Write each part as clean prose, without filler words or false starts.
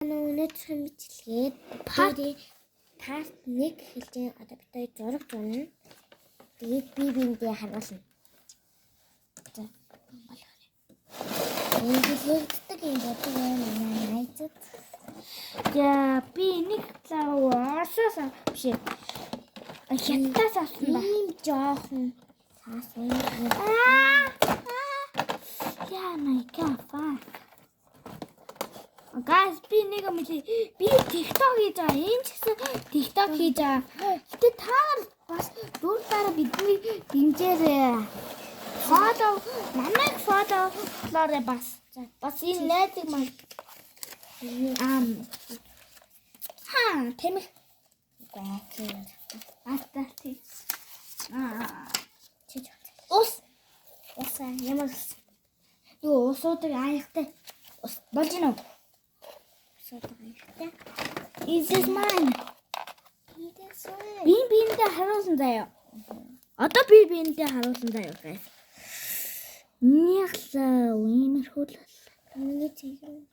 Өнөөдрийн мэдлэгээд part 1 хэлж одоо бид хоёр зураг зурна. Тэгээд биендээ харуулна. За болоо. Энэ хэлэгддэг юм бодог юм найзад. За би нэг лаваасаас биш. Хятадаас авсан да. Ийм жоохон цаасан. Yeah, my god. Guys, би нэг юм би TikTok хийж байгаа. Энэ ч гэсэн TikTok хийж байгаа. Гэтэ та нар бас дуртаараа бидний дэмжээрэй. Follow, намайг follow-лоорой бас. Бас энэ найзыг маань тэмэх. Баста тий. Чиж. Ус Ямар юу усуудаг аяхтай. Ус болж гинөө. содогтой. Is this mine? Биендээ харуулсан заяа. Одоо биендээ харуулсан заяа guys. Няхлаа иймэрхүү л. Миний чигээр.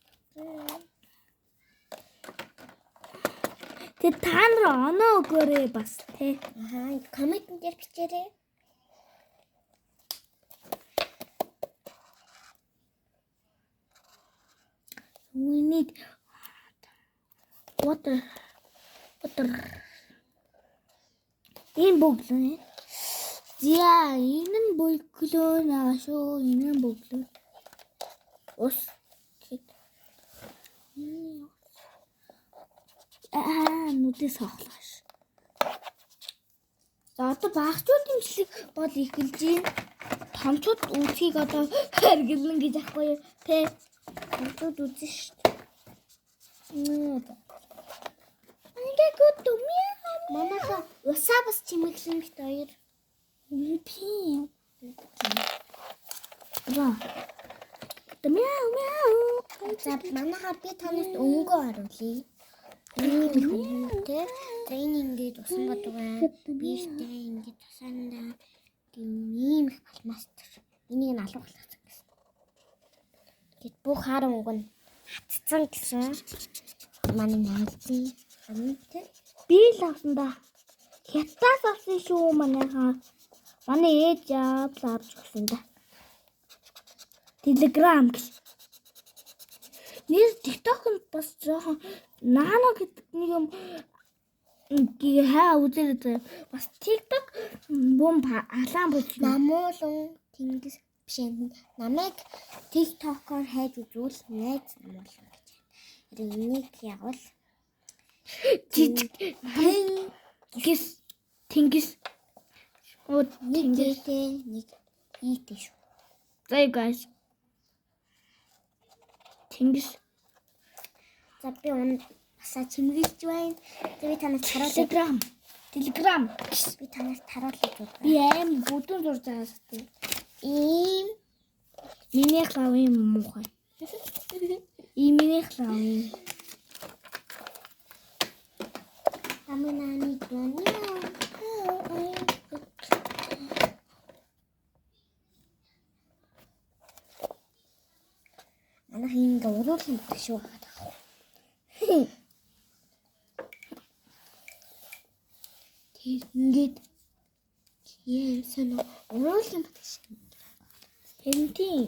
Тэ та нар оноо өгөөрэй бас тий. Коммент дээр бичээрэй. We need water. Энэ бүглөө. За, энэ нь бүглөө наа шүү. Энэ нь бүглөө. Ус. Нүдээс хохлоош. За, одоо багцууд имслэг бол эхэлж байна. Томчууд үсгийг одоо хэргэлэн гэж ахгүй юу? Тэ. Хамтууд үзэн шүү. Ингээ гот мяа. Манайха усаа бас чимэглэн бит хоёр. Пи. Ва. Мяу. За манайха би танаас өнгөө харуулъя. Ийм хүмүүстээ тренингээд усан бодог байна. Биштэй ингэж тусаандаа ийм их алмастер. Энийг нь алга болгосон гэсэн. Гэт бүх хар өнгө нь хатцсан гэсэн. Манай найзын амт Би л авсан да. Хятадаас авсан шүү манайхаа. Манай ээж авч өгсөн да. Telegram гэж. Нэр TikTok-нд бас жоохон наано гэдэг нэг юм үзээд бас TikTok бом алаан болж намуулан тэнгис биш намайг TikTok-оор хайж үзвэл найз намуулан гэж. Энийг явал жижиг тэнгис нэг ийтэй шүү. Зай guys. Тэнгис. За би басаа чимгэлж байна. Би танаас харуулъя. Telegram. Би танаас харуулъя гэж байна. Би аим бүдүүн зурж байгаас тийм. Ийм Минийх лав юм муухай. Минийх лав юм. аминаны дуnia. Манай хингээ уруулсан гэдэг шүү. Ингээд яасан уруулсан гэдэг шиг. Хэнтийн.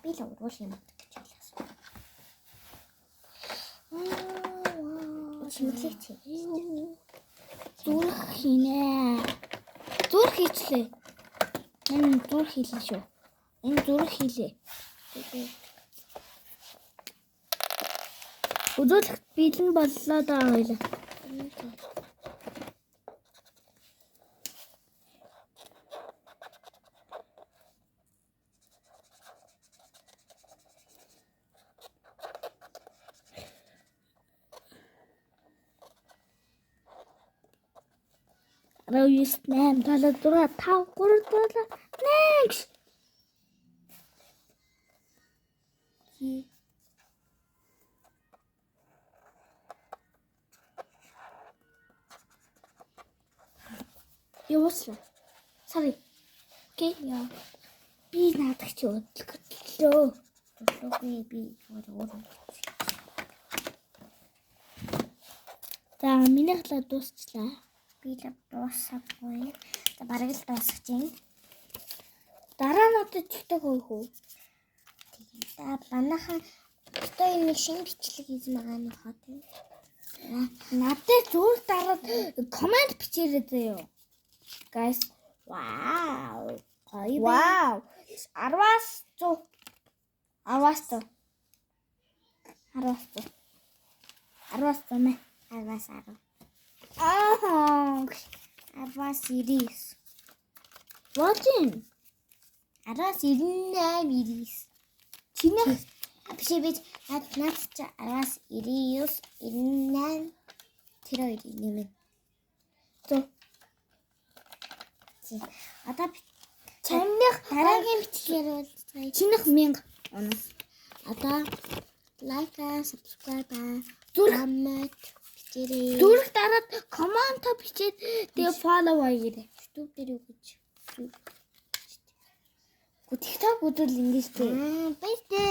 Би л уруулсан гэдэг гэж хэлсэн. Чимэглэж. Зүрх хийнэ. Зүрх хийчлээ. Энэ зүрх хийлээ шүү. Энэ зүрх хийлээ. Үзүүлэлт бэлэн боллоо даа хоёлаа. Роюс 8 талаа 6 5 3 талаа next. Явуулсан. Sorry. Окей. Яа. Би наадах чи өдлөглөө. Өглөөгүй би өөрөө За минийх л дуусчлаа. Би л дуусахгүй. За бараг л дуусгаж байна. Дараа нь одоо TikTok хөөе хөө. За манайхан одоо энэ нэг шинэ бичлэг хийж байгаа нэг хот юм. Надад зүгээр дараад комент бичээрэй заяа. Guys, wow. Гоё Wow. 10-аас 100. 10-аас 100. 10-аас 100. 10-аас 100 мэ. 10-аас 10. Аа. 10-аас 90. Watching. 10-аас 98. Чиний Биш би над чи 10-аас 99, 98 тэр хоёрыг нэмэн. Одоо чамных дараагийн бичлэгээр уулзъя. чинийх 1000 оноо. Одоо лайк, subscribe, Зүрх- бичээрэй. Зүрх дараад комент бичээд тэгээ follow хийгээрэй. YouTube дээр юу гэж. TikTok өдрөл ингэж дээ. Баярлалаа.